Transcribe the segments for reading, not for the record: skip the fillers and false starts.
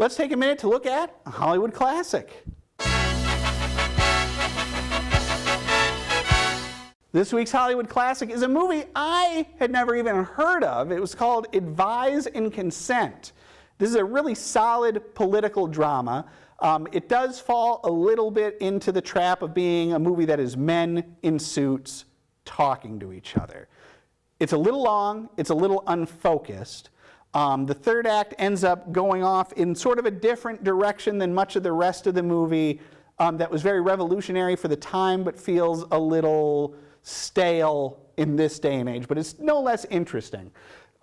Let's take a minute to look at a Hollywood classic. This week's Hollywood classic is a movie I had never even heard of. It was called Advise and Consent. This is a really solid political drama. It does fall a little bit into the trap of being a movie that is men in suits talking to each other. It's a little long, it's a little unfocused. The third act ends up going off in sort of a different direction than much of the rest of the movie that was very revolutionary for the time but feels a little stale in this day and age, but it's no less interesting.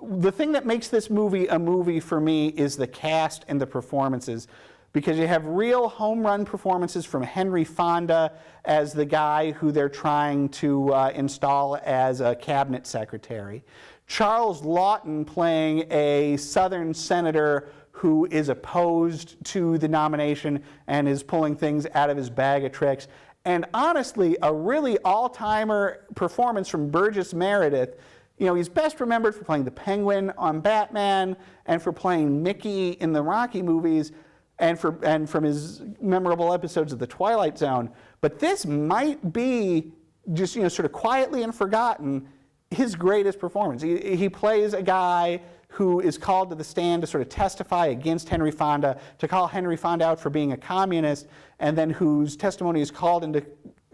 The thing that makes this movie a movie for me is the cast and the performances, because you have real home run performances from Henry Fonda as the guy who they're trying to install as a cabinet secretary. Charles Laughton playing a Southern senator who is opposed to the nomination and is pulling things out of his bag of tricks. And honestly, a really all-timer performance from Burgess Meredith. You know, he's best remembered for playing the Penguin on Batman and for playing Mickey in the Rocky movies and from his memorable episodes of The Twilight Zone. But this might be, just sort of quietly and forgotten, his greatest performance. He plays a guy who is called to the stand to sort of testify against Henry Fonda, to call Henry Fonda out for being a communist, and then whose testimony is called into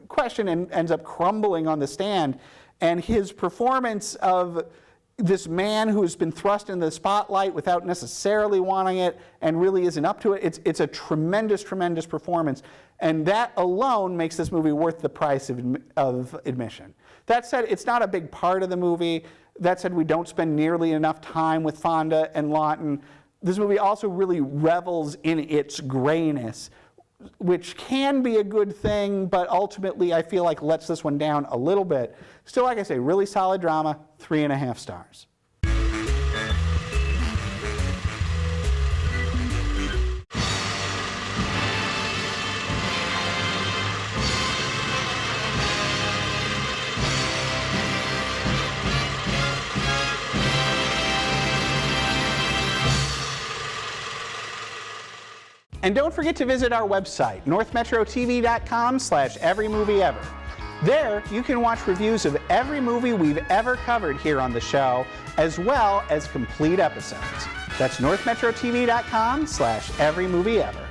question and ends up crumbling on the stand. And his performance of this man who has been thrust into the spotlight without necessarily wanting it and really isn't up to it, it's a tremendous, tremendous performance. And that alone makes this movie worth the price of admission. That said, it's not a big part of the movie. That said, we don't spend nearly enough time with Fonda and Laughton. This movie also really revels in its grayness, which can be a good thing, but ultimately I feel like lets this one down a little bit. Still, like I say, really solid drama, 3.5 stars. And don't forget to visit our website, northmetrotv.com/everymovieever. There, you can watch reviews of every movie we've ever covered here on the show, as well as complete episodes. That's northmetrotv.com/everymovieever.